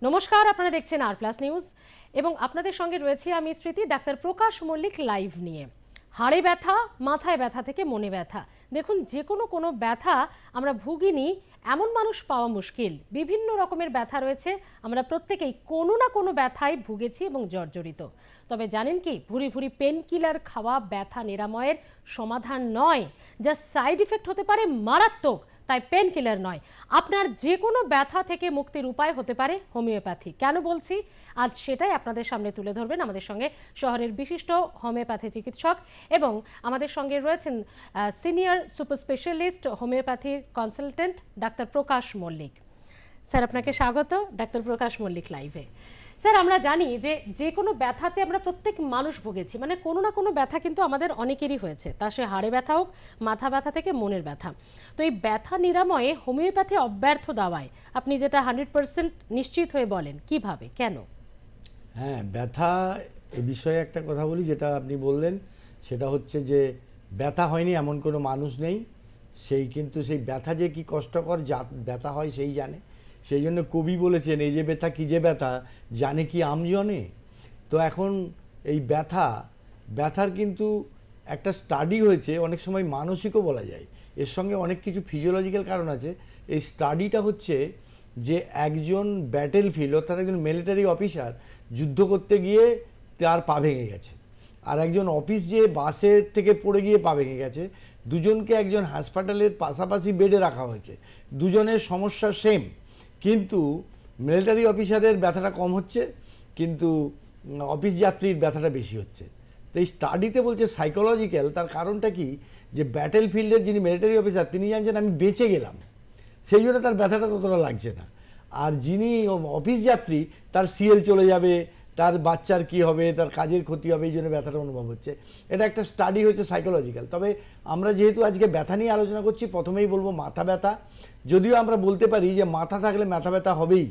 নমস্কার, আপনারা দেখছেন আর প্লাস নিউজ এবং আপনাদের সঙ্গে রয়েছি আমি স্মৃতি। ডাক্তার প্রকাশ মল্লিক লাইভ নিয়ে। হাড়ে ব্যথা, মাথায় ব্যথা থেকে মনে ব্যথা, দেখুন যে কোনো ব্যথা আমরা ভুগিনি এমন মানুষ পাওয়া মুশকিল। বিভিন্ন রকমের ব্যথা রয়েছে, আমরা প্রত্যেকেই কোনো না কোনো ব্যথায় ভুগেছি এবং জর্জরিত। তবে জানেন কি, ভুরি ভুরি পেন কিলার খাওয়া ব্যথা নিরাময়ের সমাধান নয়, যা সাইড ইফেক্ট হতে পারে মারাত্মক। তাই পেন কিলার নয়, আপনার যে কোনো ব্যথা থেকে মুক্তির উপায় হতে পারে হোমিওপ্যাথি। কেন বলছি, আজ সেটাই আপনাদের সামনে তুলে ধরবেন আমাদের সঙ্গে শহরের বিশিষ্ট হোমিওপ্যাথি চিকিৎসক এবং আমাদের সঙ্গে রয়েছেন senior super specialist homoeopathy consultant doctor Prakash Mallick. Sir, আপনাকে স্বাগত ডাক্তার প্রকাশ মল্লিক লাইভে। স্যার, আমরা জানি যে কোনো ব্যথাতে আমরা প্রত্যেক মানুষ ভুগেছি, মানে কোনো না কোনো ব্যথা কিন্তু আমাদের অনেকেরই হয়েছে, তা সে হাড়ে ব্যথা হোক, মাথা ব্যথা থেকে মনের ব্যথা। তো এই ব্যথা নিরাময়ে হোমিওপ্যাথি অব্যর্থ দাওয়ায় আপনি যেটা 100% নিশ্চিত হয়ে বলেন, কিভাবে, কেন? হ্যাঁ, ব্যথা এ বিষয়ে একটা কথা বলি, যেটা আপনি বললেন সেটা হচ্ছে যে ব্যথা হয়নি এমন কোনো মানুষ নেই। সেই ব্যথা যে কি কষ্টকর, যা ব্যথা হয় সেই জানে। সেই জন্য কবি বলেছেন, এই যে ব্যথা কি যে ব্যথা, জানে কি আমজনে। তো এখন এই ব্যথার কিন্তু একটা স্টাডি হয়েছে, অনেক সময় মানসিকও বলা যায়, এর সঙ্গে অনেক কিছু ফিজিওলজিক্যাল কারণ আছে। এই স্টাডিটা হচ্ছে যে একজন ব্যাটেল ফিল্ড, অর্থাৎ একজন মিলিটারি অফিসার যুদ্ধ করতে গিয়ে তার পা ভেঙে গেছে, আর একজন অফিস যে বাসের থেকে পড়ে গিয়ে পা ভেঙে গেছে, দুজনকে একজন হাসপাতালের পাশাপাশি বেডে রাখা হয়েছে, দুজনের সমস্যা সেম, কিন্তু মিলিটারি অফিসারের ব্যথাটা কম হচ্ছে, কিন্তু অফিস যাত্রীর ব্যথাটা বেশি হচ্ছে। তো এই স্টাডিতে বলছে সাইকোলজিক্যাল। তার কারণটা কি, যে ব্যাটেল ফিল্ডের যিনি মিলিটারি অফিসার তিনি জানছেন আমি বেঁচে গেলাম, সেই জন্য তার ব্যথাটা ততটা লাগছে না। আর যিনি অফিস যাত্রী, তার সিএল চলে যাবে, তার বাচ্চার কি হবে, তার কাজের ক্ষতি হবে, এই জন্য ব্যথাটা অনুভব হচ্ছে। এটা একটা স্টাডি হচ্ছে সাইকোলজিক্যাল। তবে আমরা যেহেতু আজকে ব্যথা নিয়ে আলোচনা করছি, প্রথমেই বলবো মাথা ব্যথা। যদিও আমরা বলতে পারি যে মাথা থাকলে মাথা ব্যথা হবেই,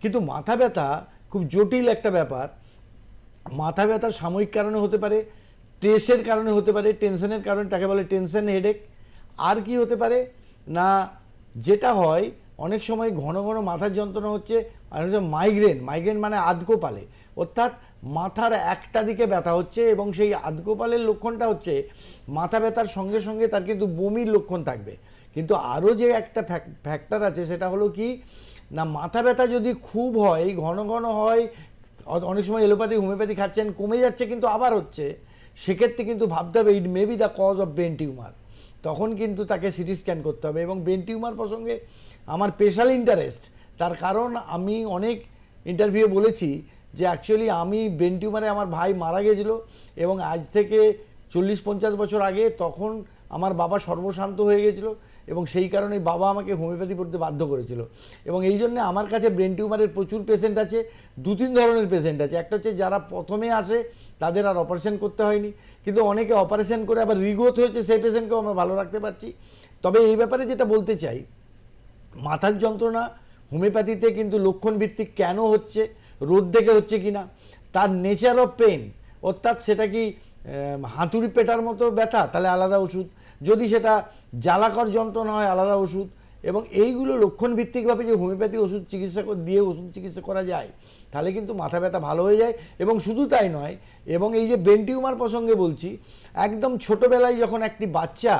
কিন্তু মাথা ব্যথা খুব জটিল একটা ব্যাপার। মাথা ব্যথা সাময়িক কারণে হতে পারে, স্ট্রেসের কারণে হতে পারে, টেনশনের কারণে, তাকে বলে টেনশন হেডেক। আর কি হতে পারে না, যেটা হয় অনেক সময় ঘন ঘন মাথার যন্ত্রণা হচ্ছে, আর হচ্ছে মাইগ্রেন মানে আধকোপালে, অর্থাৎ মাথার একটা দিকে ব্যথা হচ্ছে, এবং সেই আধকোপালের লক্ষণটা হচ্ছে মাথা ব্যথার সঙ্গে সঙ্গে তার কিন্তু বমির লক্ষণ থাকবে। কিন্তু আরও যে একটা ফ্যাক্টর আছে, সেটা হলো কি না, মাথা ব্যথা যদি খুব হয়, ঘন ঘন হয়, অনেক সময় এলোপ্যাথি হোমিওপ্যাথি খাচ্ছেন, কমে যাচ্ছে কিন্তু আবার হচ্ছে, সেক্ষেত্রে কিন্তু ভাবতে হবে it may be the cause of brain tumour. তখন কিন্তু তাকে সিটি স্ক্যান করতে হবে। এবং ব্রেন টিউমার প্রসঙ্গে আমার স্পেশাল ইন্টারেস্ট, তার কারণ আমি অনেক ইন্টারভিউ বলেছি যে অ্যাকচুয়ালি আমি ব্রেন টিউমারে আমার ভাই মারা গেছিলো, এবং আজ থেকে 40-50 বছর আগে তখন আমার বাবা সর্বশান্ত হয়ে গেছিলো, এবং সেই কারণে বাবা আমাকে হোমিওপ্যাথি পড়তে বাধ্য করেছিল। এবং এই জন্য আমার কাছে ব্রেন টিউমারের প্রচুর পেশেন্ট আছে। 2-3 ধরনের পেশেন্ট আছে। একটা হচ্ছে যারা প্রথমে আসে, তাদের আর অপারেশন করতে হয়নি, কিন্তু অনেকে অপারেশন করে আবার রিগ্রোথ হয়েছে, সেই পেশেন্টকেও আমরা ভালো রাখতে পারছি। তবে এই ব্যাপারে যেটা বলতে চাই, মাথার যন্ত্রণা হোমিওপ্যাথিতে কিন্তু লক্ষণ ভিত্তিক কেন হচ্ছে, রোদ দেখে হচ্ছে কিনা, তার নেচার অফ পেন, অর্থাৎ সেটা কি হাতুড়ি পেটার মতো ব্যথা, তাহলে আলাদা ওষুধ, যদি সেটা জ্বালাকর যন্ত্রণা হয় আলাদা ওষুধ। এবং এইগুলো লক্ষণ ভিত্তিকভাবে যে হোমিওপ্যাথি ওষুধ চিকিৎসা দিয়ে ওষুধ চিকিৎসা করা যায়, তাহলে কিন্তু মাথা ব্যথা ভালো হয়ে যায়। এবং শুধু তাই নয়, এবং এই যে ব্রেন টিউমার প্রসঙ্গে বলছি, একদম ছোটোবেলায় যখন একটি বাচ্চা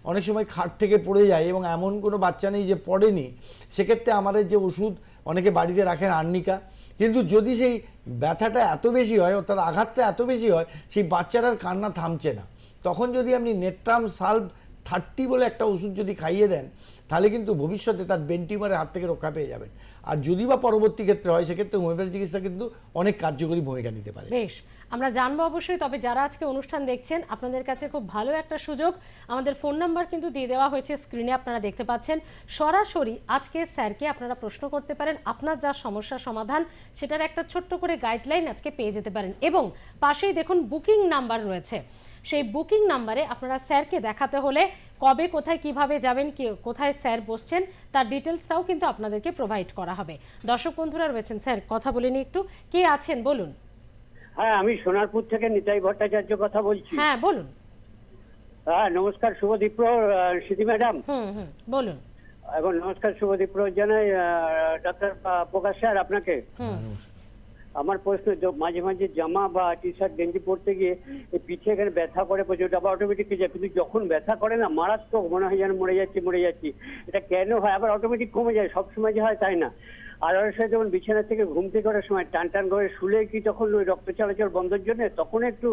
অনেক সময় খাট থেকে পড়ে যায়, এবং এমন কোনো বাচ্চা নেই যে পড়েনি, সেক্ষেত্রে আমাদের যে ওষুধ অনেকে বাড়িতে রাখেন আর্নিকা, কিন্তু যদি সেই ব্যথাটা এত বেশি হয়, অর্থাৎ আঘাতটা এত বেশি হয়, সেই বাচ্চাটার কান্না থামছে না, তখন যদি আপনি নেট্রাম সালভ 30 বলে একটা ওষুধ যদি খাইয়ে দেন, তাহলে কিন্তু ভবিষ্যতে তার ব্রেন টিউমারের হাত থেকে রক্ষা পেয়ে যাবেন। আর যদি বা পরবর্তী ক্ষেত্রে হয়, সেক্ষেত্রে হোমিওপ্যাথি চিকিৎসা কিন্তু অনেক কার্যকরী ভূমিকা নিতে পারে। বেশ, আমরা জানবো অবশ্যই। তবে যারা আজকে অনুষ্ঠান দেখছেন, আপনাদের কাছে খুব ভালো একটা সুযোগ, আমাদের ফোন নাম্বার কিন্তু দিয়ে দেওয়া হয়েছে স্ক্রিনে, আপনারা দেখতে পাচ্ছেন। সরাসরি আজকে স্যারকে আপনারা প্রশ্ন করতে পারেন, আপনার যা সমস্যার সমাধান সেটার একটা ছোট্ট করে গাইডলাইন আজকে পেয়ে যেতে পারেন। এবং পাশেই দেখুন বুকিং নাম্বার রয়েছে, সেই বুকিং নাম্বারে আপনারা স্যারকে দেখাতে হলে কবে, কোথায়, কিভাবে যাবেন, কোথায় স্যার বসছেন, তার ডিটেলসটাও কিন্তু আপনাদেরকে প্রোভাইড করা হবে। দর্শক বন্ধুরা রয়েছেন, স্যার কথা বলে নিই একটু, কে আছেন বলুন। হ্যাঁ, আমি সোনারপুর থেকে নিতাই ভট্টাচার্য কথা বলছি। হ্যাঁ বলুন। হ্যাঁ, নমস্কার, শুভ দীপ্র স্মৃতি ম্যাডাম। বলুন। এবং নমস্কার, শুভ দীপ্রহর জানাই ডাক্তার প্রকাশ স্যার আপনাকে। আমার প্রশ্ন, মাঝে মাঝে জামা বা টি শার্ট গেঞ্জি পরতে গিয়ে এই পিঠে এখানে ব্যথা করে প্রচুর, আবার অটোমেটিক যায়, কিন্তু যখন ব্যথা করে না মারাত্মক মনে হয় যেন মরে যাচ্ছি। এটা কেন হয়? আবার অটোমেটিক কমে যায়, সবসময় যে হয় তাই না। আর ওর সাথে যখন বিছানা থেকে ঘুম থেকে করার সময় টান টান করে শুলে কি তখন ওই রক্ত চলাচল বন্ধের জন্য তখন একটু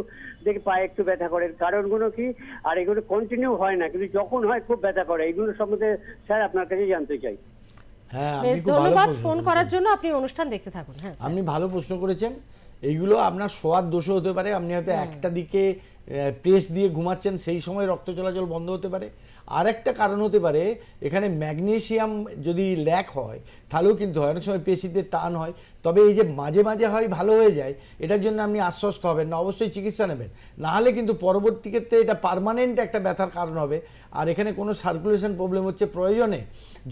দেখি পায়ে একটু ব্যথা করে, কারণগুলো কি? আর এগুলো কন্টিনিউ হয় না, কিন্তু যখন হয় খুব ব্যথা করে। এইগুলো সম্বন্ধে স্যার আপনার কাছে জানতে চাই। হ্যাঁ, বেশ, আপনি খুব ভালো ধন্যবাদ প্রশ্ন ফোন করেছেন। করার জন্য। আপনি অনুষ্ঠান দেখতে থাকুন। হ্যাঁ স্যার। আপনি ভালো প্রশ্ন করেছেন। এইগুলো আপনার শোয়ার দোষও হতে পারে, আপনি হয়তো একটা দিকে প্রেস দিয়ে ঘুমাচ্ছেন, সেই সময় রক্ত চলাচল বন্ধ হতে পারে। আর একটা কারণ হতে পারে এখানে ম্যাগনেসিয়াম যদি ল্যাক হয় তাহলেও কিন্তু হয়, অনেক সময় পেশিতে টান হয়। তবে এই যে মাঝে মাঝে হয় ভালো হয়ে যায়, এটার জন্য আপনি আশ্বস্ত হবেন না, অবশ্যই চিকিৎসা নেবেন। না হলে কিন্তু পরবর্তী ক্ষেত্রে এটা পার্মানেন্ট একটা ব্যথার কারণ হবে। আর এখানে কোনো সার্কুলেশন প্রবলেম হচ্ছে, প্রয়োজনে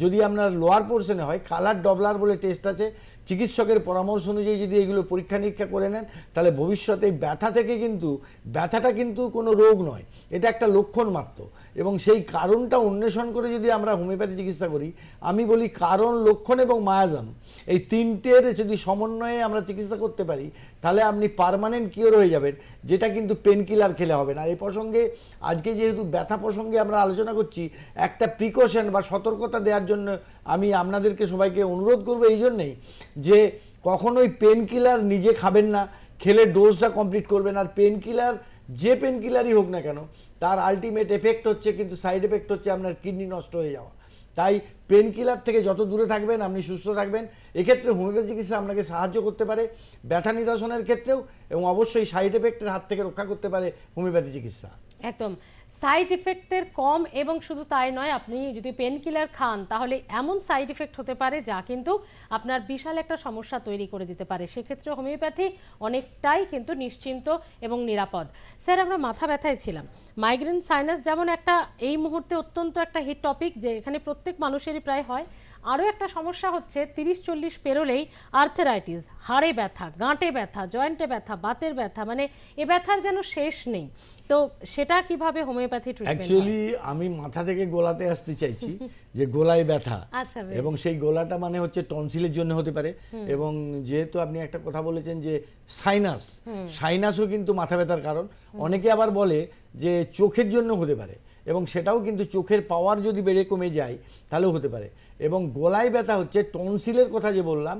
যদি আপনার লোয়ার পোর্শনে হয়, কালার ডবলার বলে টেস্ট আছে, চিকিৎসকের পরামর্শ অনুযায়ী যদি এগুলো পরীক্ষা নিরীক্ষা করে নেন তাহলে ভবিষ্যতে এই ব্যথা থেকে ব্যথাটা কিন্তু কোনো রোগ নয়, এটা একটা লক্ষণ মাত্র। এবং সেই কারণটা অন্বেষণ করে যদি আমরা হোমিওপ্যাথি চিকিৎসা করি, আমি বলি কারণ, লক্ষণ এবং মায়াজাম, এই তিনটের যদি সমন্বয়ে আমরা চিকিৎসা করতে পারি তাহলে আপনি পার্মানেন্ট কিওর হয়ে যাবেন, যেটা কিন্তু পেন কিলার খেলে হবে না। এই প্রসঙ্গে আজকে যেহেতু ব্যথা প্রসঙ্গে আমরা আলোচনা করছি, একটা প্রিকশন বা সতর্কতা দেওয়ার জন্য আমি আপনাদেরকে সবাইকে অনুরোধ করবো এই জন্যেই যে কখনোই পেন কিলার নিজে খাবেন না, খেলে ডোজটা কমপ্লিট করবেন। আর পেন কিলার, যে পেন কিলারই হোক না কেন, তার আলটিমেট এফেক্ট হচ্ছে কিন্তু সাইড এফেক্ট হচ্ছে আপনার কিডনি নষ্ট হয়ে যাওয়া। তাই পেন কিলার থেকে যত দূরে থাকবেন আপনি সুস্থ থাকবেন। এক্ষেত্রে হোমিওপ্যাথি চিকিৎসা আপনাকে সাহায্য করতে পারে ব্যথা নিরসনের ক্ষেত্রেও, এবং অবশ্যই সাইড এফেক্টের হাত থেকে রক্ষা করতে পারে হোমিওপ্যাথি চিকিৎসা। একদম সাইড ইফেক্টের কম, এবং শুধু তাই নয়, আপনি যদি পেন কিলার খান তাহলে এমন সাইড ইফেক্ট হতে পারে যা কিন্তু আপনার বিশাল একটা সমস্যা তৈরি করে দিতে পারে। সেক্ষেত্রে হোমিওপ্যাথি অনেকটাই কিন্তু নিশ্চিন্ত এবং নিরাপদ। স্যার, আমরা মাথা ব্যথায় ছিলাম। মাইগ্রেন সাইনাস যেমন একটা এই মুহূর্তে অত্যন্ত একটা হিট টপিক, যে এখানে প্রত্যেক মানুষেরই প্রায় হয়। আরও একটা সমস্যা হচ্ছে 30-40 পেরোলেই আর্থেরাইটিস, হাড়ে ব্যথা, গাঁটে ব্যথা, জয়েন্টে ব্যথা, বাতের ব্যথা, মানে এ ব্যথার যেন শেষ নেই। তো সেটা কিভাবে হোমিওপ্যাথি ট্রিটমেন্ট? অ্যাকচুয়ালি আমি মাথা থেকে গোলাতে আসতে চাইছি যে গোলায় ব্যথা, আচ্ছা, বেশ। এবং সেই গোলাটা মানে হচ্ছে টনসিলের জন্য হতে পারে। এবং যেহেতু আপনি একটা কথা বলেছেন যে সাইনাসও কিন্তু মাথা ব্যথার কারণ। অনেকে আবার বলে যে চোখের জন্য হতে পারে, এবং সেটাও কিন্তু চোখের পাওয়ার যদি বেড়ে কমে যায় তাহলেও হতে পারে। এবং গলায় ব্যথা হচ্ছে টনসিলের কথা যে বললাম,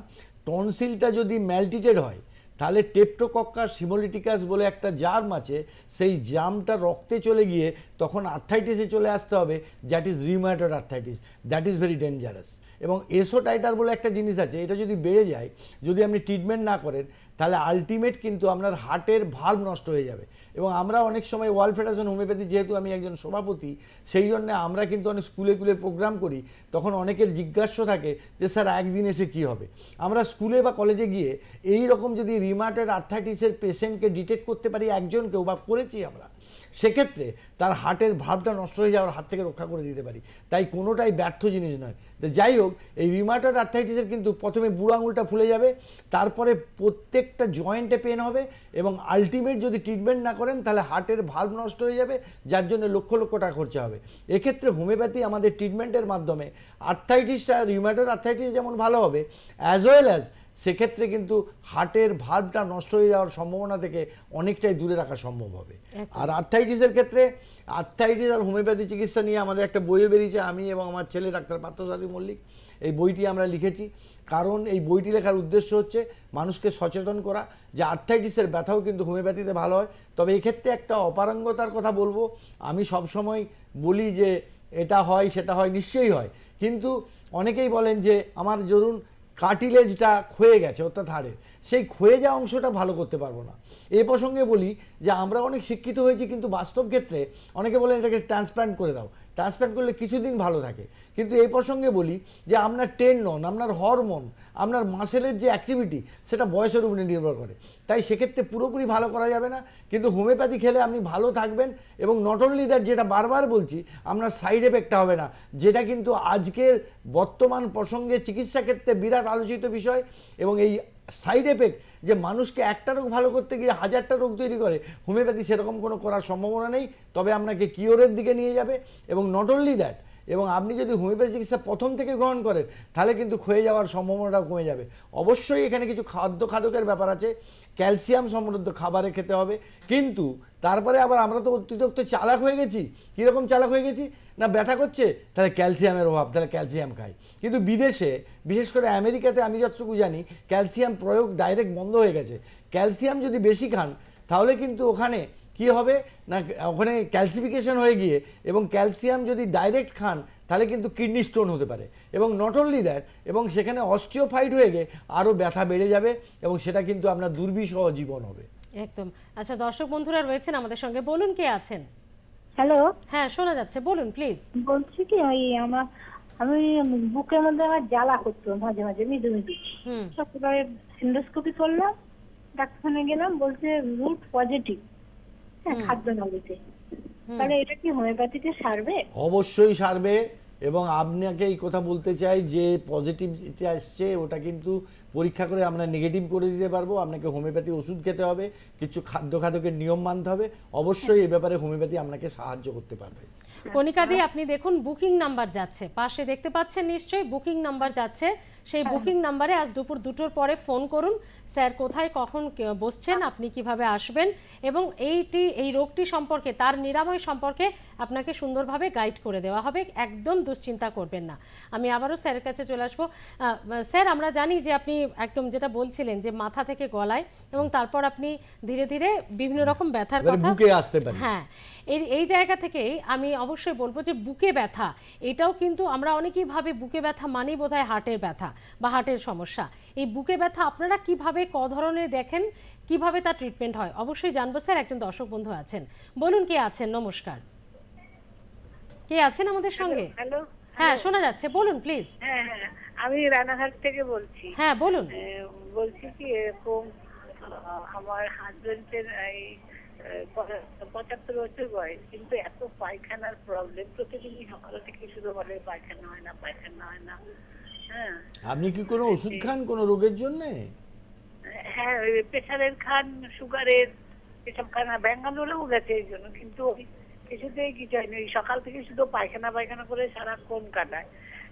টনসিলটা যদি ম্যালটিটেড হয় তাহলে টেপ্টোকক্কাস হিমোলিটিকাস বলে একটা জার্ম আছে, সেই জার্মটা রক্তে চলে গিয়ে তখন আর্থাইটিসে চলে আসতে হবে, that is rheumatoid arthritis, that is very dangerous. এবং এসোটাইটার বলে একটা জিনিস আছে, এটা যদি বেড়ে যায়, যদি আপনি ট্রিটমেন্ট না করেন তাহলে আলটিমেট কিন্তু আপনার হার্টের ভালভ নষ্ট হয়ে যাবে। এবং আমরা অনেক সময় ওয়ার্ল্ড ফেডারেশন হোমিওপ্যাথি, যেহেতু আমি একজন সভাপতি, সেই জন্য আমরা কিন্তু অনেক স্কুলে প্রোগ্রাম করি। তখন অনেকের জিজ্ঞাসা থাকে যে স্যার একদিন এসে কি হবে। আমরা স্কুলে বা কলেজে গিয়ে এই রকম যদি রিউমাটয়েড আর্থাইটিসের পেশেন্টকে ডিটেক্ট করতে পারি একজনকেও, বা করেছি আমরা, সেক্ষেত্রে তার হার্টের ভাবটা নষ্ট হয়ে যাওয়ার হাত থেকে রক্ষা করে দিতে পারি। তাই কোনোটাই ব্যর্থ জিনিস নয়। তো যাই হোক, এই রিউমাটয়েড আর্থাইটিসের কিন্তু প্রথমে বুড়ো আঙুলটা ফুলে যাবে, তারপরে প্রত্যেকটা জয়েন্টে পেন হবে, এবং আলটিমেট যদি ট্রিটমেন্ট না করেন তাহলে হার্টের ভালভ নষ্ট হয়ে যাবে, যার জন্য লক্ষ লক্ষ টাকা খরচা হবে। এক্ষেত্রে হোমিওপ্যাথি আমাদের ট্রিটমেন্টের মাধ্যমে আর্থাইটিসটা, রিউমাটয়েড আর্থাইটিস যেমন ভালো হবে, অ্যাজ ওয়েল অ্যাজ সেক্ষেত্রে কিন্তু হার্টের ভালভটা নষ্ট হয়ে যাওয়ার সম্ভাবনা থেকে অনেকটাই দূরে রাখা সম্ভব হবে। আর আর্থাইটিসের ক্ষেত্রে, আর্থাইটিস আর হোমিওপ্যাথি চিকিৎসা নিয়ে আমাদের একটা বইও বেরিয়েছে, আমি এবং আমার ছেলে ডাক্তার পার্থসারথী মল্লিক। এই বইটি আমরা লিখেছি, কারণ এই বইটি লেখার উদ্দেশ্য হচ্ছে মানুষকে সচেতন করা যে আর্থাইটিসের ব্যথাও কিন্তু হোমিওপ্যাথিতে ভালো হয়। তবে এক্ষেত্রে একটা অপারঙ্গতার কথা বলবো, আমি সবসময় বলি যে এটা হয় সেটা হয়, নিশ্চয়ই হয়, কিন্তু অনেকেই বলেন যে আমার ধরুন কার্টিলেজটা ক্ষয়ে গেছে, অর্থাৎ হাড়ের সেই ক্ষয়ে যাওয়া অংশটা ভালো করতে পারবো না। এ প্রসঙ্গে বলি যে আমরা অনেক শিক্ষিত হয়েছি, কিন্তু বাস্তব ক্ষেত্রে অনেকে বলেন এটাকে ট্রান্সপ্ল্যান্ট করে দাও, ট্রান্সপ্ল্যান্ট করলে কিছুদিন ভালো থাকে। কিন্তু এই প্রসঙ্গে বলি যে আপনার টেন্ডন, আপনার হরমোন, আপনার মাসেলের যে অ্যাক্টিভিটি, সেটা বয়সের উপরে নির্ভর করে। তাই সেক্ষেত্রে পুরোপুরি ভালো করা যাবে না, কিন্তু হোমিওপ্যাথি খেলে আপনি ভালো থাকবেন। এবং নট অনলি দ্যাট, যেটা বারবার বলছি, আপনার সাইড এফেক্টটা হবে না, যেটা কিন্তু আজকের বর্তমান প্রসঙ্গে চিকিৎসা ক্ষেত্রে বিরাট আলোচিত বিষয়। এবং এই সাইড এফেক্ট যে মানুষকে একটা রোগ ভালো করতে গিয়ে 1000টা রোগ তৈরি করে, হোমিওপ্যাথি সেরকম কোনো করার সম্ভাবনা নেই। তবে আপনাকে কিওরের দিকে নিয়ে যাবে। এবং নট অনলি দ্যাট, এবং আপনি যদি হোমিওপ্যাথি চিকিৎসা প্রথম থেকে গ্রহণ করেন তাহলে কিন্তু ক্ষয়ে যাওয়ার সম্ভাবনাটাও কমে যাবে। অবশ্যই এখানে কিছু খাদ্যের ব্যাপার আছে, ক্যালসিয়াম সমৃদ্ধ খাবারে খেতে হবে, কিন্তু তারপরে আবার আমরা তো অতিরিক্ত চালাক হয়ে গেছি। কীরকম চালাক হয়ে গেছি না, ব্যথা করছে তাহলে ক্যালসিয়ামের অভাব, তাহলে ক্যালসিয়াম খাই। কিন্তু বিদেশে বিশেষ করে আমেরিকাতে আমি যতটুকু জানি ক্যালসিয়াম প্রয়োগ ডাইরেক্ট বন্ধ হয়ে গেছে। ক্যালসিয়াম যদি বেশি খান তাহলে কিন্তু ওখানে কি হবে না, ওখানে ক্যালসিফিকেশন হয়ে গিয়ে এবং ক্যালসিয়াম যদি ডাইরেক্ট খান তাহলে কিন্তু কিডনি স্টোন হতে পারে, এবং নট অনলি দ্যাট, এবং সেখানে অস্টিওফাইট হয়ে গিয়ে আরও ব্যথা বেড়ে যাবে এবং সেটা কিন্তু আপনার দুর্বিষহ জীবন হবে। একদম। আচ্ছা, দর্শক বন্ধুরা রয়েছেন আমাদের সঙ্গে, বলুন কে আছেন? হ্যালো, হ্যাঁ শোনা যাচ্ছে, বলুন প্লিজ। বলছি কি আমি বুকের মধ্যে আমার জ্বালা করতো মাঝে মাঝে মৃদু মৃদু। হুম সকালে এন্ডোস্কোপি করলাম, ডাক্তারখানে গেলাম, বলছে রুট পজিটিভ, হ্যাঁ খাদ্য নলিতে। তাহলে এটা কি হোমিওপ্যাথিতে সারবে? অবশ্যই সারবে, এবং আপনাকে এই কথা বলতে চাই যে পজিটিভ যেটা আসছে ওটা কিন্তু পরীক্ষা করে আমরা নেগেটিভ করে দিতে পারবো। আপনাকে হোমিওপ্যাথি ওষুধ খেতে হবে, কিছু খাদ্যের নিয়ম মানতে হবে। অবশ্যই এ ব্যাপারে হোমিওপ্যাথি আপনাকে সাহায্য করতে পারবে। কণিকাদি, আপনি দেখুন বুকিং নাম্বার যাচ্ছে, পাশে দেখতে পাচ্ছেন নিশ্চয়ই বুকিং নাম্বার যাচ্ছে। সেই বুকিং নাম্বারে আজ দুপুর 2টোর পরে ফোন করুন। স্যার কোথায় কখন বসছেন, আপনি কিভাবে আসবেন, এবং এই রোগটি সম্পর্কে, তার নিরাময় সম্পর্কে আপনাকে সুন্দরভাবে গাইড করে দেওয়া হবে। একদম দুশ্চিন্তা করবেন না। আমি আবারও স্যারের কাছে চলে আসবো। স্যার, আমরা জানি যে আপনি একদম যেটা বলছিলেন যে মাথা থেকে গলায়, এবং তারপর আপনি ধীরে ধীরে বিভিন্ন রকম ব্যথার এবার কথা বুকে আসতে পারে। হ্যাঁ, এই জায়গা থেকেই আমি অবশ্যই বলবো যে বুকে ব্যথা, এটাও কিন্তু আমরা অনেকেই ভাবে বুকে ব্যথা মানেই বোধহয় হার্টের ব্যথা বা হার্টের সমস্যা। এই বুকে ব্যথা আপনারা কিভাবে, ক ধরনের দেখেন, কিভাবে তার ট্রিটমেন্ট হয়, অবশ্যই জানবো। স্যার, একজন দর্শক বন্ধু আছেন, বলুন কে আছেন? নমস্কার, কে আছেন আমাদের সঙ্গে? হ্যালো। হ্যাঁ শোনা যাচ্ছে, বলুন প্লিজ। হ্যাঁ হ্যাঁ, আমি রানাঘাট থেকে বলছি। হ্যাঁ বলুন। বলছি কি এরকম আমার হাজবেন্ডের এই 75 বছর বয়স, কিন্তু এত পায়খানার প্রবলেম, প্রতিদিনই সকাল থেকে শুধু বলে পায়খানা হয় না, পায়খানা হয় না। হ্যাঁ, আপনি কি কোনো ওষুধ খান কোনো রোগের জন্য? হ্যাঁ প্রেশারের খান, সুগারের, এসব খান। ব্যাঙ্গালোরেও গেছে এই জন্য, কিন্তু ওই কিছুতেই কিছু হয়নি। ওই সকাল থেকে শুধু পায়খানা পায়খানা করে সারাক্ষণ কাটায়।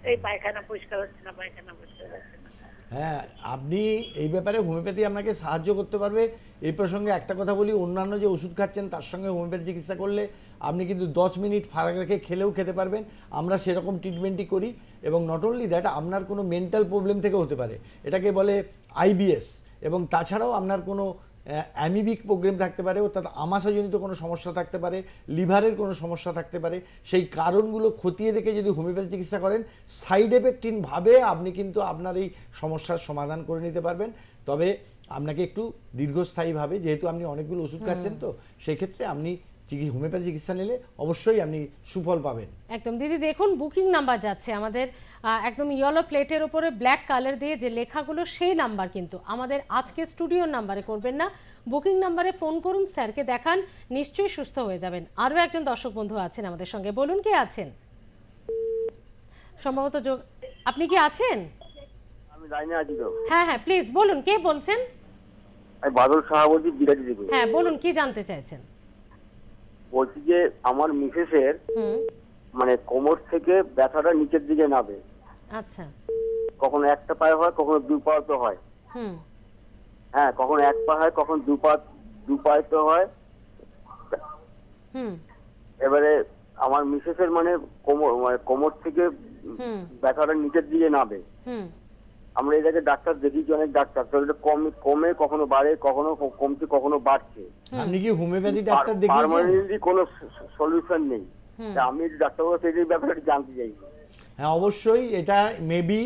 এই পায়খানা পরিষ্কার হচ্ছে না, পায়খানা পরিষ্কার হচ্ছে না। হ্যাঁ, আপনি এই ব্যাপারে হোমিওপ্যাথি আপনাকে সাহায্য করতে পারবে। এই প্রসঙ্গে একটা কথা বলি, অন্যান্য যে ওষুধ খাচ্ছেন তার সঙ্গে হোমিওপ্যাথি চিকিৎসা করলে আপনি কিন্তু 10 মিনিট ফারাক রেখে খেলেও খেতে পারবেন। আমরা সেরকম ট্রিটমেন্টই করি, এবং নট অনলি দ্যাট, আপনার কোনো মেন্টাল প্রবলেম থেকে হতে পারে, এটাকে বলে আইবিএস, এবং তাছাড়াও আপনার কোনো অ্যামিবিক প্রবলেম থাকতে পারে, অর্থাৎ আমাশাজনিত কোনো সমস্যা থাকতে পারে, লিভারের কোনো সমস্যা থাকতে পারে। সেই কারণগুলো খতিয়ে দেখে যদি হোমিওপ্যাথি চিকিৎসা করেন, সাইড এফেক্টহীনভাবে আপনি কিন্তু আপনার এই সমস্যার সমাধান করে নিতে পারবেন। তবে আপনাকে একটু দীর্ঘস্থায়ীভাবে, যেহেতু আপনি অনেকগুলো ওষুধ খাচ্ছেন, তো সেই ক্ষেত্রে আপনি হোমিওপ্যাথি চিকিৎসা নিলে অবশ্যই আপনি সুফল পাবেন। একদম দিদি, দেখুন বুকিং নাম্বার যাচ্ছে আমাদের, একদম ইয়েলো প্লেটের উপরে ব্ল্যাক কালার দিয়ে যে লেখাগুলো, সেই নাম্বার কিন্তু আমাদের আজকে স্টুডিওর নাম্বারে করবেন না, বুকিং নাম্বারে ফোন করুন, স্যারকে দেখান, নিশ্চয়ই সুস্থ হয়ে যাবেন। আরও একজন দর্শক বন্ধু আছেন আমাদের সঙ্গে, বলুন কে আছেন? সম্ভবত আপনি কি আছেন? আমি লাইনে আছি তো। হ্যাঁ হ্যাঁ প্লিজ বলুন, কে বলছেন? আমি বাদল সাহা বলছি, বিরাটি থেকে। হ্যাঁ বলুন, কি জানতে চাইছেন? বলছি যে আমার মিসেসের হুম, মানে কোমর থেকে ব্যথাটা নিচের দিকে নামে। আচ্ছা। কখনো একটা পায়ে হয়, কখনো দু পায়ে হয়। হুম হ্যাঁ, কখনো এক পা হয়, কখনো দু পায়ে তো হয়। হুম এবারে আমার মিসেসের মানে কোমর থেকে হুম ব্যথাটা নিচের দিকে নামে। হুম আমরা এই জায়গায় ডাক্তার দেখিয়েছি, অনেক ডাক্তার, তো এটা কমে কখনো বাড়ে, কখনো কমছে, কখনো বাড়ছে। আপনি কি হোমিওপ্যাথি ডাক্তার দেখিয়েছেন? পার্মানেন্টলি কোনো সলিউশন নেই। তা আমি ডাক্তারবাবু সেই ব্যাপারে জানতে চাই। হ্যাঁ অবশ্যই, এটা মেবি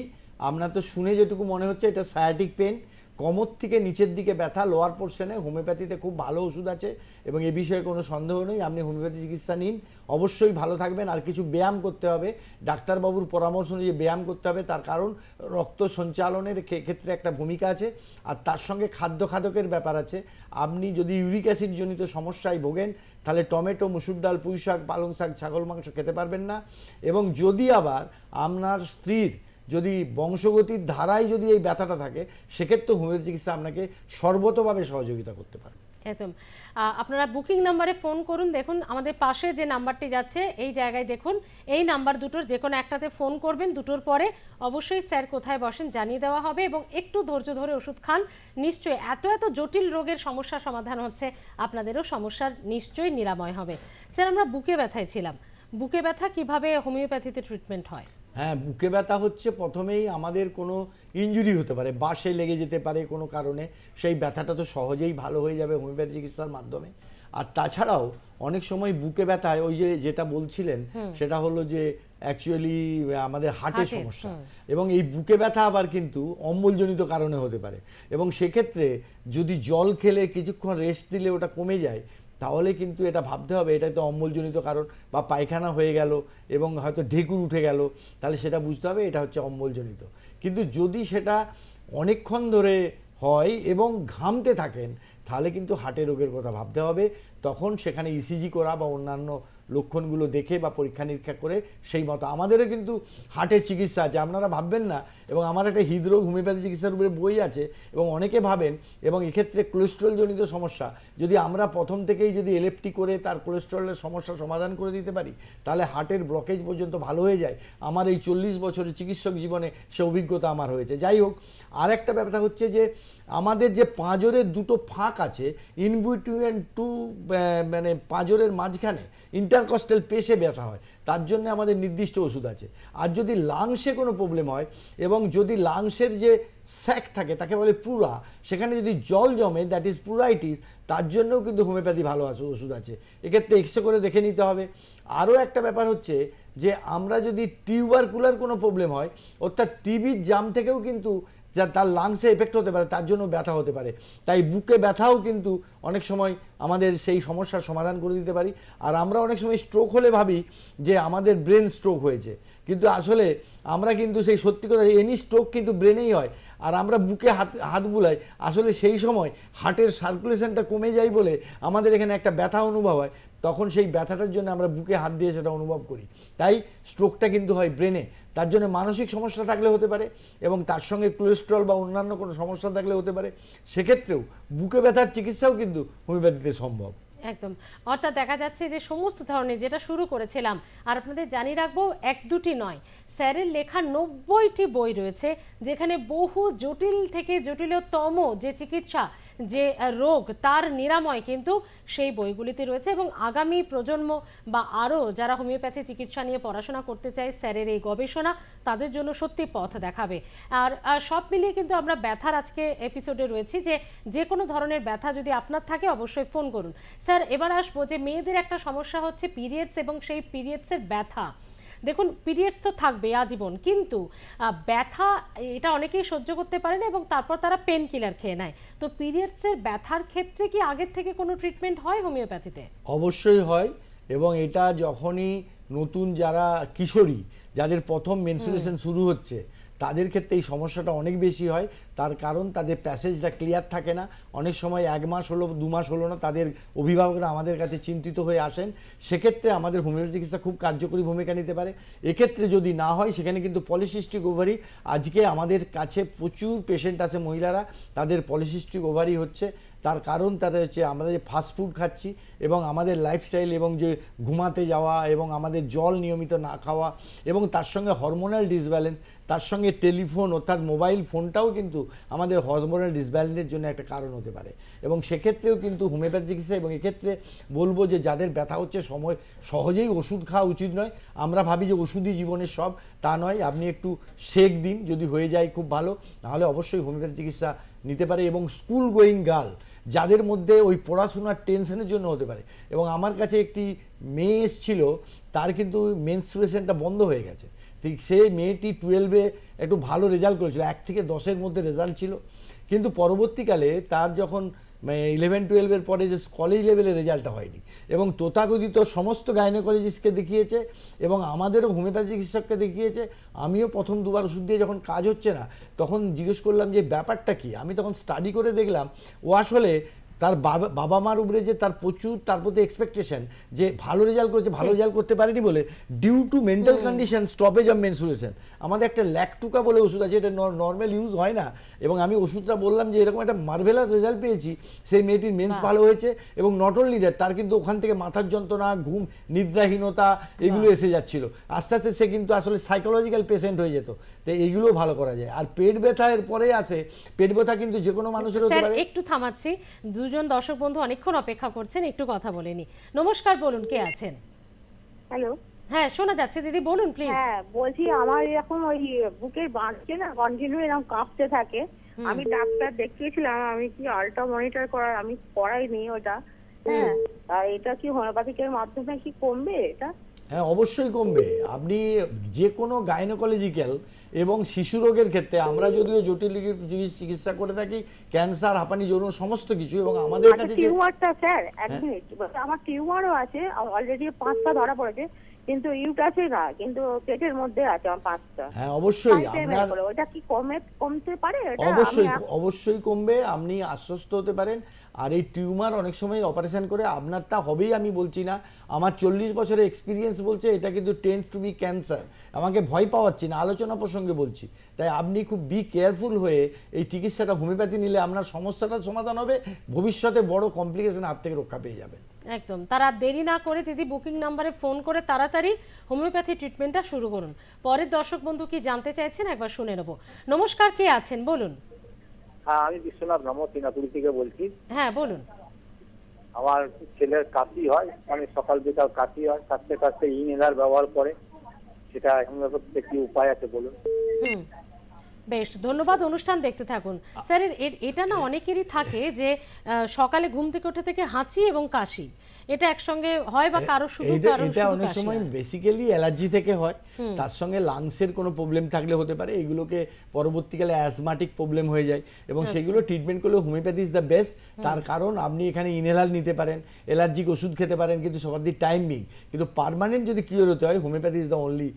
আপনার তো শুনে যেটুকু মনে হচ্ছে এটা সায়াটিক পেন, কোমর থেকে নিচের দিকে ব্যথা, লোয়ার পোর্শনে। হোমিওপ্যাথিতে খুব ভালো ওষুধ আছে এবং এ বিষয়ে কোনো সন্দেহ নেই। আপনি হোমিওপ্যাথি চিকিৎসা নিন, অবশ্যই ভালো থাকবেন। আর কিছু ব্যায়াম করতে হবে, ডাক্তারবাবুর পরামর্শ অনুযায়ী ব্যায়াম করতে হবে, তার কারণ রক্ত সঞ্চালনের ক্ষেত্রে একটা ভূমিকা আছে, আর তার সঙ্গে খাদ্যের ব্যাপার আছে। আপনি যদি ইউরিক অ্যাসিড জনিত সমস্যায় ভোগেন তাহলে টমেটো, মুসুর ডাল, পুঁই শাক, পালং শাক, ছাগল মাংস খেতে পারবেন না। এবং যদি আবার আপনার স্ত্রীর যদি বংশগতির ধারায় যদি এই ব্যথাটা থাকে, সেক্ষেত্রে হোমিওপ্যাথি চিকিৎসা আপনাকে সর্বতভাবে সহযোগিতা করতে পারে। একদম আপনারা বুকিং নাম্বারে ফোন করুন। দেখুন আমাদের পাশে যে নাম্বারটি যাচ্ছে এই জায়গায় দেখুন, এই নাম্বার দুটোর যে কোনো একটাতে ফোন করবেন, দুটোর পরে অবশ্যই স্যার কোথায় বসেন জানিয়ে দেওয়া হবে এবং একটু ধৈর্য ধরে ওষুধ খান। নিশ্চয়ই এত জটিল রোগের সমস্যার সমাধান হচ্ছে, আপনাদেরও সমস্যার নিশ্চয়ই নিরাময় হবে। স্যার আমরা বুকে ব্যথায় ছিলাম, বুকে ব্যথা কিভাবে হোমিওপ্যাথিতে ট্রিটমেন্ট হয়? হ্যাঁ, বুকে ব্যথা হচ্ছে প্রথমেই আমাদের কোনো ইনজুরি হতে পারে, বাসে লেগে যেতে পারে কোনো কারণে, সেই ব্যথাটা তো সহজেই ভালো হয়ে যাবে হোমিওপ্যাথি চিকিৎসার মাধ্যমে। আর তাছাড়াও অনেক সময় বুকে ব্যথায় ওই যে যেটা বলছিলেন সেটা হলো যে অ্যাকচুয়ালি আমাদের হার্টের সমস্যা, এবং এই বুকে ব্যথা আবার কিন্তু অম্বলজনিত কারণে হতে পারে, এবং সেক্ষেত্রে যদি জল খেলে কিছুক্ষণ রেস্ট দিলে ওটা কমে যায়, তাহলে কিন্তু এটা ভাবতে হবে এটা তো অম্বলজনিত কারণ, বা পায়খানা হয়ে গেল এবং হয়তো ঢেকুর উঠে গেল, তাহলে সেটা বুঝতে হবে এটা হচ্ছে অম্বলজনিত। কিন্তু যদি সেটা অনেকক্ষণ ধরে হয় এবং ঘামতে থাকেন, তাহলে কিন্তু হার্টের রোগের কথা ভাবতে হবে। তখন সেখানে ইসিজি করা বা অন্যান্য লক্ষণগুলো দেখে বা পরীক্ষা নিরীক্ষা করে সেই মতো আমাদেরও কিন্তু হার্টের চিকিৎসা আছে, আপনারা ভাববেন না। এবং আমার একটা হৃদরোগ হোমিওপ্যাথি চিকিৎসার উপরে বই আছে, এবং অনেকে ভাবেন, এবং এক্ষেত্রে কোলেস্ট্রলজনিত সমস্যা যদি আমরা প্রথম থেকেই যদি এলএফটি করে তার কোলেস্ট্রলের সমস্যা সমাধান করে দিতে পারি, তাহলে হার্টের ব্লকেজ পর্যন্ত ভালো হয়ে যায়। আমার এই 40 বছরের চিকিৎসক জীবনে সে অভিজ্ঞতা আমার হয়েছে। যাই হোক, আর একটা ব্যাপার হচ্ছে যে আমাদের যে পাঁজরের দুটো ফাঁক আছে, ইন বিটুইন টু মানে পাঁজরের মাঝখানে ইন্টারকস্টাল পেশে ব্যথা হয়, তার জন্য আমাদের নির্দিষ্ট ওষুধ আছে। আর যদি লাংসে কোনো প্রবলেম হয় এবং যদি লাংসের যে স্যাক থাকে তাকে বলে পুরা, সেখানে যদি জল জমে, দ্যাট ইজ পুরাইটিস, তার জন্যও কিন্তু হোমিওপ্যাথি ভালো ওষুধ আছে। এক্ষেত্রে এক্সরে করে দেখে নিতে হবে। আরও একটা ব্যাপার হচ্ছে যে আমরা যদি টিউবারকুলার কোনো প্রবলেম হয়, অর্থাৎ টিবির জাম থেকেও কিন্তু যা তার লাংসে এফেক্ট হতে পারে, তার জন্য ব্যথা হতে পারে। তাই বুকে ব্যথাও কিন্তু অনেক সময় আমাদের সেই সমস্যার সমাধান করে দিতে পারি। আর আমরা অনেক সময় স্ট্রোক হলে ভাবি যে আমাদের ব্রেন স্ট্রোক হয়েছে, কিন্তু আসলে আমরা কিন্তু সেই সত্যি কথা, এনি স্ট্রোক কিন্তু ব্রেনেই হয়। আর আমরা বুকে হাত বুলাই, আসলে সেই সময় হার্টের সার্কুলেশনটা কমে যায় বলে আমাদের এখানে একটা ব্যথা অনুভব হয়, তখন সেই ব্যথাটার জন্য আমরা বুকে হাত দিয়ে সেটা অনুভব করি। তাই স্ট্রোকটা কিন্তু হয় ব্রেনে। তার জন্য মানসিক সমস্যা থাকলে হতে পারে, এবং তার সঙ্গে কোলেস্ট্রল বা অন্যান্য কোনো সমস্যা থাকলে হতে পারে। সেক্ষেত্রেও বুকে ব্যথার চিকিৎসাও কিন্তু হোমিওপ্যাথিতে সম্ভব। একদম, অর্থাৎ দেখা যাচ্ছে যে সমস্ত ধরনের, যেটা শুরু করেছিলাম, আর আপনাদের জানিয়ে রাখবো এক দুটি নয়, স্যারের লেখা 90টি বই রয়েছে, যেখানে বহু জটিল থেকে জটিলতম যে চিকিৎসা, যে রোগ, তার নিরাময় কিন্তু সেই বইগুলিতে রয়েছে। এবং আগামী প্রজন্ম বা আরও যারা হোমিওপ্যাথি চিকিৎসা নিয়ে পড়াশোনা করতে চায়, স্যারের এই গবেষণা তাদের জন্য সত্যি পথ দেখাবে। আর সব মিলিয়ে কিন্তু আমরা ব্যথার আজকে এপিসোডে রয়েছি, যে কোনো ধরনের ব্যথা যদি আপনার থাকে অবশ্যই ফোন করুন। স্যার এবার আসবো যে মেয়েদের একটা সমস্যা হচ্ছে পিরিয়ডস, এবং সেই পিরিয়ডসের ব্যথা। দেখুন, পিরিয়ডস তো থাকবে আজীবন, কিন্তু ব্যথা এটা অনেকেই সহ্য করতে পারে না এবং তারপর তারা পেন কিলার খেয়ে নেয়। তো পিরিয়ডসের ব্যথার ক্ষেত্রে কি আগের থেকে কোনো ট্রিটমেন্ট হয় হোমিওপ্যাথিতে? অবশ্যই হয়, এবং এটা যখনই নতুন যারা কিশোরী, যাদের প্রথম মেনস্ট্রুয়েশন শুরু হচ্ছে, তাদের ক্ষেত্রে এই সমস্যাটা অনেক বেশি হয়। তার কারণ তাদের প্যাসেজটা ক্লিয়ার থাকে না। অনেক সময় 1 মাস হলো, 2 মাস হলো না, তাদের অভিভাবকরা আমাদের কাছে চিন্তিত হয়ে আসেন। সেক্ষেত্রে আমাদের হোমিওপ্যাথি চিকিৎসা খুব কার্যকরী ভূমিকা নিতে পারে। এক্ষেত্রে যদি না হয়, সেখানে কিন্তু পলিসিস্টিক ওভারি, আজকে আমাদের কাছে প্রচুর পেশেন্ট আছে মহিলারা, তাদের পলিসিস্টিক ওভারি হচ্ছে। তার কারণ তাদের হচ্ছে আমরা যে ফাস্টফুড খাচ্ছি, এবং আমাদের লাইফস্টাইল, এবং যে ঘুমাতে যাওয়া, এবং আমাদের জল নিয়মিত না খাওয়া, এবং তার সঙ্গে হরমোনাল ডিসব্যালেন্স, তার সঙ্গে টেলিফোন অর্থাৎ মোবাইল ফোনটাও কিন্তু আমাদের হরমোনাল ডিসব্যালেন্সের জন্য একটা কারণ হতে পারে। এবং সেক্ষেত্রেও কিন্তু হোমিওপ্যাথি চিকিৎসা, এবং এক্ষেত্রে বলবো যে যাদের ব্যথা হচ্ছে সহজেই ওষুধ খাওয়া উচিত নয়। আমরা ভাবি যে ওষুধই জীবনের সব, তা নয়। আপনি একটু সেক দিন, যদি হয়ে যায় খুব ভালো, নাহলে অবশ্যই হোমিওপ্যাথি চিকিৎসা নিতে পারে। এবং স্কুল গোয়িং গার্ল, যাদের মধ্যে ওই পড়াশোনার টেনশনের জন্য হতে পারে, এবং আমার কাছে একটি মেয়ে এসেছিল, তার কিন্তু মেনস্ট্রুয়েশনটা বন্ধ হয়ে গেছে। ঠিক সেই মেয়েটি 12-এ একটু ভালো রেজাল্ট করেছিল, 1 থেকে 10-এর মধ্যে রেজাল্ট ছিল, কিন্তু পরবর্তীকালে তার যখন 11-12-এর পরে যে কলেজ লেভেলের রেজাল্টটা হয়নি, এবং তথাকথিত সমস্ত গাইনোকোলজিস্টকে দেখিয়েছে, এবং আমাদেরও হোমিওপ্যাথি চিকিৎসককে দেখিয়েছে। আমিও প্রথম 2বার ওষুধ দিয়ে যখন কাজ হচ্ছে না, তখন জিজ্ঞেস করলাম যে ব্যাপারটা কি। আমি তখন স্টাডি করে দেখলাম ও আসলে তার বাবা মার উপরে যে তার প্রচুর তার প্রতি এক্সপেকটেশন যে ভালো রেজাল্ট করেছে, ভালো রেজাল্ট করতে পারেনি বলে due to mental condition stoppage of menstruation. আমাদের একটা ল্যাকটুকা বলে ওষুধ আছে, এটা নর্মাল ইউজ হয় না, এবং আমি ওষুধটা বললাম যে এরকম একটা মার্ভেলাস রেজাল্ট পেয়েছি, সেই মেয়েটির মেন্স ভালো হয়েছে, এবং নট অনলি দ্যাট, তার কিন্তু ওখান থেকে মাথার যন্ত্রণা, ঘুম, নিদ্রাহীনতা এগুলো এসে যাচ্ছিল। আস্তে আস্তে সে কিন্তু আসলে সাইকোলজিক্যাল পেশেন্ট হয়ে যেত। তো এইগুলো ভালো করা যায়। আর পেট ব্যথা এর পরে আসে, পেট ব্যথা কিন্তু যে কোনো মানুষের হতে স্যার পারে। একটু থামাচ্ছি, দুজন দর্শক বন্ধু অনেকক্ষণ অপেক্ষা করছেন, একটু কথা বলেনি। নমস্কার, বলুন কে আছেন? হ্যালো। হ্যাঁ শোনা যাচ্ছে দিদি, বলুন প্লিজ। হ্যাঁ বলছি, আমার এরকম ওই বুকের বাঁধছে না, কন্টিনিউ এরকম কাঁপতে থাকে। আমি ডাক্তার দেখিয়েছিলাম, আমি কি আল্ট্রা মনিটর আমি করাইনি ওটা। হ্যাঁ, আর এটা কি হোমিওপ্যাথিকের মাধ্যমে কি কমবে এটা? হ্যাঁ অবশ্যই কমবে। আপনি যে কোনো গাইনোকোলজিক্যাল এবং শিশু রোগের ক্ষেত্রে আমরা যদিও জটিল চিকিৎসা করে থাকি, ক্যান্সার, হাঁপানি, যৌন সমস্ত কিছু, এবং আমাদের কাছে যে টিউমারটা স্যার, এক মিনিট, আমার টিউমারও আছে অলরেডি, 5টা ধরা পড়েছে, কিন্তু ইউটাসে না, কিন্তু পেটের মধ্যে আছে আমার 5টা। হ্যাঁ অবশ্যই আপনার ওটা কি কমতে পারে? অবশ্যই কমবে, আপনি আশ্বস্ত হতে পারেন। আর এই টিউমার অনেক সময় অপারেশন করে, আপনারটা হবেই আমি বলছি না, আমার 40 বছরের এক্সপিরিয়েন্স বলছে এটা কিন্তু টেন্ডস টু বি ক্যান্সার। আমাকে ভয় পাওয়াচ্ছি না, আলোচনা প্রসঙ্গে বলছি। তাই আপনি খুব বি কেয়ারফুল হয়ে এই চিকিৎসাটা হোমিওপ্যাথি নিলে আপনার সমস্যাটার সমাধান হবে, ভবিষ্যতে বড় কমপ্লিকেশন হাত থেকে রক্ষা পেয়ে যাবেন। একদম, তারা দেরি না করে দিদি বুকিং নাম্বারে ফোন করে তাড়াতাড়ি হোমিওপ্যাথি ট্রিটমেন্টটা শুরু করুন। পরের দর্শক বন্ধু কি জানতে চাইছেন একবার শুনে নেব। নমস্কার, কে আছেন বলুন? হ্যাঁ, আমি বিশ্বনাথ ব্রহ্ম তিনাপুরি থেকে বলছি। হ্যাঁ বলুন। আমার ছেলের কাশি হয়, মানে সকাল বিকাল কাশি হয়, কাশতে কাশতে ইনহেলার ব্যবহার করে, সেটা এখন কি উপায় আছে বলুন? হুম, বেশ ধন্যবাদ, অনুষ্ঠান দেখতে থাকুন। স্যার এটা না অনেকেরই থাকে যে সকালে ঘুম থেকে ওঠে থেকে হাঁচি এবং কাশি, এটা একসঙ্গে হয়, বা কারো শুধু এটা অনেক সময় বেসিক্যালি অ্যালার্জি থেকে হয়, তার সঙ্গে লাংসের কোনো প্রবলেম থাকলে হতে পারে, এগুলোকে পরবর্তীকালে অ্যাজমাটিক প্রবলেম হয়ে যায়, এবং সেগুলো ট্রিটমেন্ট করলে হোমিওপ্যাথি ইজ দ্য বেস্ট। তার কারণ আপনি এখানে ইনহেলার নিতে পারেন, অ্যালার্জিক ওষুধ খেতে পারেন, কিন্তু সবার দি টাইমিং, কিন্তু পার্মানেন্ট যদি কিওর হতে হয়, homeopathy is the only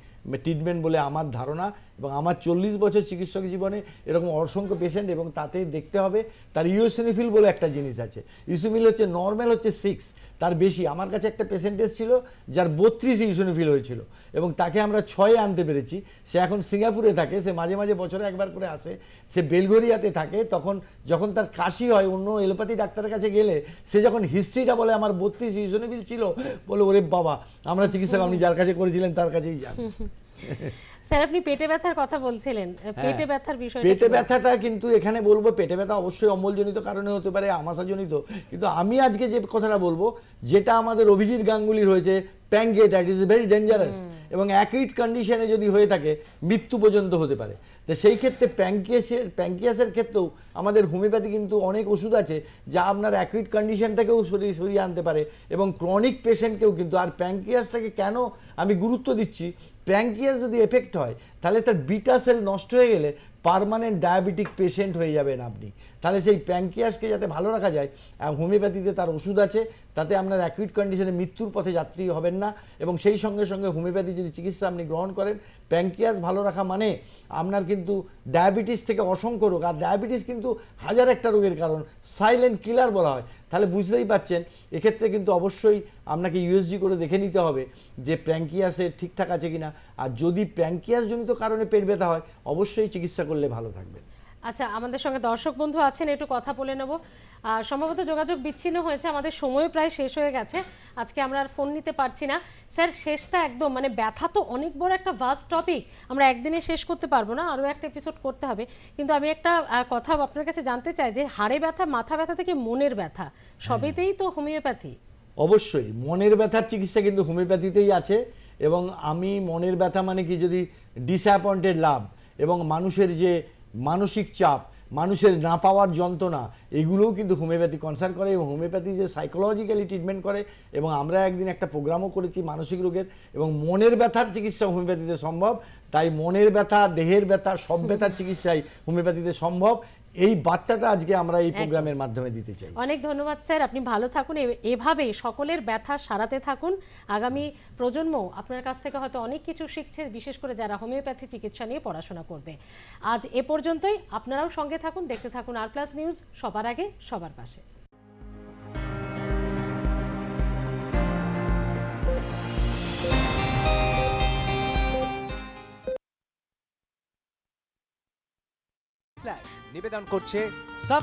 treatment বলে আমার ধারণা। এবং আমার 40 বছর চিকিৎসক জীবনে এরকম অসংখ্য পেশেন্ট, এবং তাতে দেখতে হবে তার ইওসিনোফিল বলে একটা জিনিস আছে। ইওসিনোফিল হচ্ছে নর্মাল হচ্ছে 6, তার বেশি। আমার কাছে একটা পেশেন্ট এসেছিল যার 32 ইওসিনোফিল হয়েছিল, এবং তাকে আমরা 6 আনতে পেরেছি। সে এখন সিঙ্গাপুরে থাকে, সে মাঝে মাঝে বছরে একবার করে আসে, সে বেলঘরিয়াতে থাকে। যখন তার কাশি হয়, অন্য এলোপ্যাথি ডাক্তারের কাছে গেলে সে যখন হিস্ট্রিটা বলে আমার 32 ইওসিনোফিল ছিল, বলে ওরে বাবা, আমরা চিকিৎসক আপনি যার কাছে করেছিলেন তার কাছেই যান। স্যার আপনি পেটে ব্যথার কথা বলছিলেন, পেটে ব্যথার বিষয়টা পেটে ব্যথাটা কিন্তু এখানে বলবো, পেটে ব্যথা অবশ্যই অম্লজনিত কারণে হতে পারে, আমাশাজনিত, কিন্তু আমি আজকে যে কথাটা বলবো, যেটা আমাদের অভিজিৎ গাঙ্গুলির হয়েছে, প্যাঙ্কেটাইটিস, ভেরি ডেঞ্জারাস, এবং অ্যাকুইট কন্ডিশনে যদি হয়ে থাকে মৃত্যু পর্যন্ত হতে পারে। তো সেই ক্ষেত্রে প্যাঙ্কিয়াসের ক্ষেত্রেও আমাদের হোমিওপ্যাথি কিন্তু অনেক ওষুধ আছে যা আপনার অ্যাকুইট কন্ডিশন থেকেও সরিয়ে আনতে পারে, এবং ক্রনিক পেশেন্টকেও কিন্তু। আর প্যাঙ্কিয়াসটাকে কেন আমি গুরুত্ব দিচ্ছি, প্যাঙ্কিয়াস যদি এফেক্ট হয় তাহলে তার বিটা সেল নষ্ট হয়ে গেলে পার্মানেন্ট ডায়াবেটিক পেশেন্ট হয়ে যাবেন আপনি। তাহলে সেই প্যাঙ্কিয়াসকে যাতে ভালো রাখা যায়, হোমিওপ্যাথিতে তার ওষুধ আছে, তাতে আপনার অ্যাকুইট কন্ডিশনে মৃত্যুর পথে যাত্রী হবেন না। এবং সেই সঙ্গে সঙ্গে হোমিওপ্যাথি যদি চিকিৎসা আপনি গ্রহণ করেন, প্যাঙ্কিয়াস ভালো রাখা মানে আপনার কিন্তু ডায়াবেটিস থেকে অসংখ্য রোগ, আর ডায়াবেটিস কিন্তু হাজার একটা রোগের কারণ, সাইলেন্ট কিলার বলা হয়। তাহলে বুঝতেই পারছেন এক্ষেত্রে কিন্তু অবশ্যই আপনাকে ইউএসজি করে দেখে নিতে হবে যে প্যাঙ্কিয়াসে ঠিকঠাক আছে কিনা। আর যদি প্যাঙ্কিয়াসজনিত কারণে পেট ব্যথা হয়, অবশ্যই চিকিৎসা করলে ভালো থাকবেন। আচ্ছা, আমাদের সঙ্গে দর্শক বন্ধু আছেন, একটু কথা বলে নেব। সম্ভবত যোগাযোগ বিচ্ছিন্ন হয়েছে, আমাদের সময় প্রায় শেষ হয়ে গেছে, আজকে আমরা আর ফোন নিতে পারছি না। স্যার শেষটা একদম, মানে ব্যথা তো অনেক বড় একটা ভাস্ট টপিক, আমরা একদিনে শেষ করতে পারবো না, আরও একটা এপিসোড করতে হবে। কিন্তু আমি একটা কথা আপনার কাছে জানতে চাই যে হাড়ে ব্যথা, মাথা ব্যথা থেকে মনের ব্যথা, সবেতেই তো হোমিওপ্যাথি? অবশ্যই মনের ব্যথার চিকিৎসা কিন্তু হোমিওপ্যাথিতেই আছে। এবং আমি মনের ব্যথা মানে কি, যদি ডিসঅ্যাপয়েন্টেড লাভ এবং মানুষের যে মানসিক চাপ, মানুষের না পাওয়ার যন্ত্রণা, এগুলোও কিন্তু হোমিওপ্যাথি কনসার্ন করে, এবং হোমিওপ্যাথি যে সাইকোলজিক্যালি ট্রিটমেন্ট করে। এবং আমরা একদিন একটা প্রোগ্রামও করেছি মানসিক রোগের, এবং মনের ব্যথার চিকিৎসা হোমিওপ্যাথিতে সম্ভব। তাই মনের ব্যথা, দেহের ব্যথা, সব ব্যথার চিকিৎসাই হোমিওপ্যাথিতে সম্ভব। এই বার্তাটা আজকে আমরা এই প্রোগ্রামের মাধ্যমে দিতে চাই। অনেক ধন্যবাদ স্যার, আপনি ভালো থাকুন, এভাবেই সকলের ব্যথা সারাতে থাকুন। আগামী প্রজন্ম আপনার কাছ থেকে হয়তো অনেক কিছু শিখছে, বিশেষ করে যারা হোমিওপ্যাথি চিকিৎসা নিয়ে পড়াশোনা করবে। আজ এ পর্যন্তই, আপনারাও সঙ্গে থাকুন, দেখতে থাকুন আর প্লাস নিউজ, সবার আগে সবার পাশে। নিবেদন করছে সাব